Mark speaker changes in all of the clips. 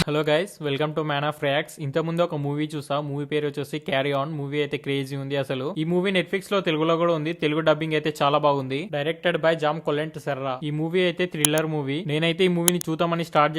Speaker 1: Hello guys, welcome to man of reacts. ఇంత ముందు ఒక మూవీ చూసా. మూవీ పేరు వచ్చేసి క్యారీ ఆన్. మూవీ అయితే క్రేజీ ఉంది అసలు. ఈ మూవీ నెట్ఫ్లిక్స్ లో తెలుగులో కూడా ఉంది. తెలుగు డబ్బింగ్ అయితే చాలా బాగుంది. Directed by Jaume Collet Serra. ఈ మూవీ అయితే థ్రిల్లర్ మూవీ. నేనైతే ఈ మూవీని చూద్దామని స్టార్ట్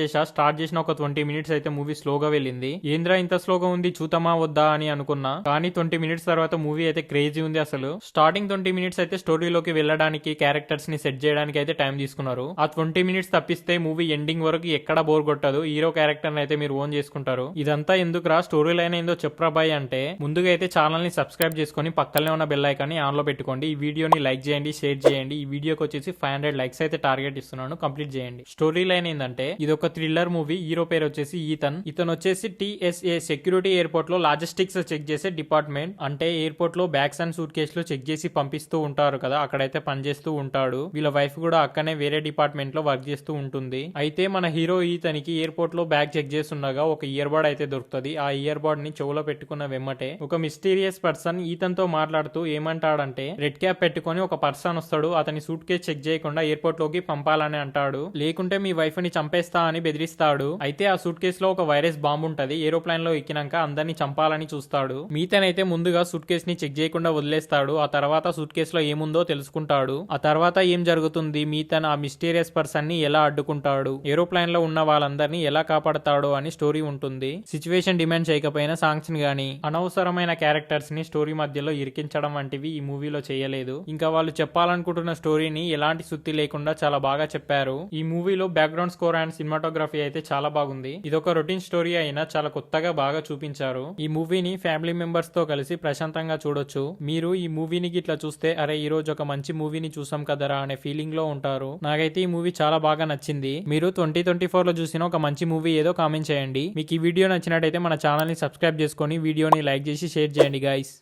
Speaker 1: చేసిన ఒక 20 మినిట్స్ అయితే మూవీ స్లోగా వెళ్ళింది. ఏంద్రా ఇంత స్లోగా ఉంది, చూద్దామా వద్దా అని అనుకున్నా. కానీ 20 మినిట్స్ తర్వాత మూవీ అయితే క్రేజీ ఉంది అసలు. స్టార్టింగ్ 20 మినిట్స్ అయితే స్టోరీలోకి వెళ్ళడానికి, క్యారెక్టర్స్ ని సెట్ చేయడానికి అయితే టైం తీసుకున్నారు. ఆ 20 మినిట్స్ తప్పిస్తే మూవీ ఎండింగ్ వరకు ఎక్కడ బోర్ కొట్టదు. హీరో క్యారెక్టర్ అయితే మీరు ఓన్ చేసుకుంటారు. ఇదంతా ఎందుకురా, స్టోరీ లైన్ ఏందో చెప్పరా బాయ్ అంటే, ముందుగా అయితే ఛానల్ ని సబ్స్క్రైబ్ చేసుకుని పక్కనే ఉన్న బెల్ ఐకాన్ ని ఆన్ లో పెట్టుకోండి. ఈ వీడియోని లైక్ చేయండి, షేర్ చేయండి. ఈ వీడియోకి వచ్చేసి 500 లైక్స్ అయితే టార్గెట్ ఇస్తున్నాను, కంప్లీట్ చేయండి. స్టోరీ లైన్ ఏంటంటే, ఇది ఒక థ్రిల్లర్ మూవీ. హీరో పేరు వచ్చేసి ఇతను వచ్చేసి TSA సెక్యూరిటీ ఎయిర్పోర్ట్ లో లాజిస్టిక్స్ చెక్ చేసే డిపార్ట్మెంట్. అంటే ఎయిర్పోర్ట్ లో బ్యాగ్స్ అండ్ సూట్ కేసులు చెక్ చేసి పంపిస్తూ ఉంటారు కదా, అక్కడైతే పనిచేస్తూ ఉంటాడు. వీళ్ళ వైఫ్ కూడా అక్కనే వేరే డిపార్ట్మెంట్ లో వర్క్ చేస్తూ ఉంటుంది. అయితే మన హీరో ఈతనికి ఎయిర్పోర్ట్ లో బ్యాగ్ చెక్ చేస్తుండగా ఒక ఇయర్ బడ్ అయితే దొరుకుతుంది. ఆ ఇయర్ బడ్ ని చెవులో పెట్టుకున్న వెమ్మటే ఒక మిస్టీరియస్ పర్సన్ ఈతన్తో మాట్లాడుతూ ఏమంటాడంటే, రెడ్ క్యాప్ పెట్టుకుని ఒక పర్సన్ వస్తాడు, అతని సూట్ కేసు చెక్ చేయకుండా ఎయిర్పోర్ట్ లోకి పంపాలని అంటాడు. లేకుంటే మీ వైఫ్ ని చంపేస్తా అని బెదిరిస్తాడు. అయితే ఆ సూట్ కేసు లో ఒక వైరస్ బాంబు ఉంటది. ఏరోప్లేన్ లో ఎక్కినాక అందరినీ చంపాలని చూస్తాడు. మీతనైతే ముందుగా సూట్ కేసు ని చెక్ చేయకుండా వదిలేస్తాడు. ఆ తర్వాత సూట్ కేసు లో ఏముందో తెలుసుకుంటాడు. ఆ తర్వాత ఏం జరుగుతుంది, మీతన్ ఆ మిస్టీరియస్ పర్సన్ ని ఎలా అడ్డుకుంటాడు, ఏరోప్లేన్ లో ఉన్న వాళ్ళందరినీ ఎలా కాపాడతాడు అని స్టోరీ ఉంటుంది. సిచ్యువేషన్ డిమాండ్ చేయకపోయినా సాంగ్స్ ని గానీ, అనవసరమైన క్యారెక్టర్స్ ని స్టోరీ మధ్యలో ఇరికించడం వంటివి ఈ మూవీలో చేయలేదు. ఇంకా వాళ్ళు చెప్పాలనుకుంటున్న స్టోరీని ఎలాంటి సుత్తి లేకుండా చాలా బాగా చెప్పారు. ఈ మూవీలో బ్యాక్గ్రౌండ్ స్కోర్ అండ్ సినిమాటోగ్రఫీ అయితే చాలా బాగుంది. ఇదొక రొటీన్ స్టోరీ అయినా చాలా కొత్తగా బాగా చూపించారు. ఈ మూవీని ఫ్యామిలీ మెంబర్స్ తో కలిసి ప్రశాంతంగా చూడొచ్చు. మీరు ఈ మూవీని ఇట్లా చూస్తే, అరే ఈ రోజు ఒక మంచి మూవీని చూసాం కదరా అనే ఫీలింగ్ లో ఉంటారు. నాకైతే ఈ మూవీ చాలా బాగా నచ్చింది. మీరు 2024 లో చూసిన ఒక మంచి మూవీ ఏదో కామెంట్ చేయండి. మీకు ఈ వీడియో నచ్చినట్టయితే మన ఛానల్ ని సబ్స్క్రైబ్ చేసుకొని వీడియోని లైక్ చేసి షేర్ చేయండి గైస్.